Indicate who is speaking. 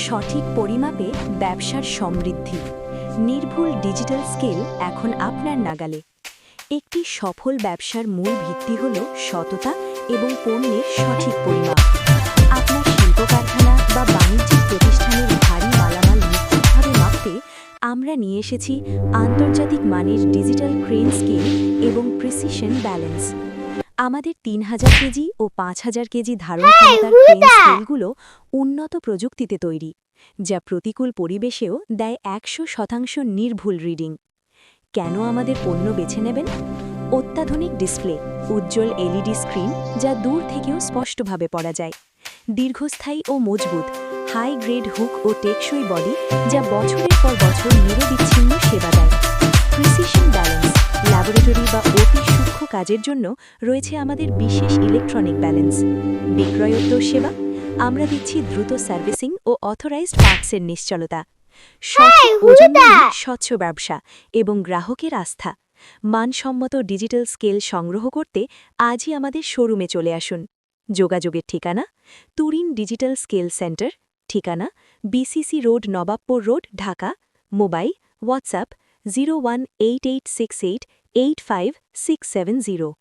Speaker 1: সঠিক পরিমাপে ব্যবসার সমৃদ্ধি। নির্ভুল ডিজিটাল স্কেল এখন আপনার নাগালে। একটি সফল ব্যবসার মূল ভিত্তি হল সততা এবং পণ্যের সঠিক পরিমাপ। আপনার শিল্প কারখানা বা বাণিজ্যিক প্রতিষ্ঠানের ভারী মালামাল নিখুঁতভাবে মাপতে আমরা নিয়ে এসেছি আন্তর্জাতিক মানের ডিজিটাল ক্রেন স্কেল এবং প্রিসিশন ব্যালেন্স। আমাদের 3000 কেজি ও 5000 কেজি ধারণ ক্ষমতার ক্রেন স্কেলগুলো উন্নত প্রযুক্তিতে তৈরি, যা প্রতিকূল পরিবেশেও দেয় 100% নির্ভুল রিডিং। কেন আমাদের পণ্য বেছে নেবেন? অত্যাধুনিক ডিসপ্লে, উজ্জ্বল এলইডি স্ক্রিন যা দূর থেকেও স্পষ্টভাবে পড়া যায়, দীর্ঘস্থায়ী ও মজবুত হাই গ্রেড হুক ও টেকসই বডি যা বছরের পর বছর নিরবিচ্ছিন্ন সেবা দেয়। প্রিসিশন ব্যালেন্স, ল্যাবরেটরি বা অতি সূক্ষ্ম কাজের জন্য রয়েছে আমাদের বিশেষ ইলেকট্রনিক ব্যালেন্স। বিক্রয়োত্তর সেবা, আমরা দিচ্ছি দ্রুত সার্ভিসিং ও অথরাইজড পার্টসের নিশ্চলতা। সঠিক ওজনদারি, স্বচ্ছ ব্যবসা এবং গ্রাহকের আস্থা। মানসম্মত ডিজিটাল স্কেল সংগ্রহ করতে আজই আমাদের শোরুমে চলে আসুন। যোগাযোগের ঠিকানা তুরিন ডিজিটাল স্কেল সেন্টার, ঠিকানা BCC road, Nawabpur road, Dhaka. Mobile WhatsApp 01886885 670।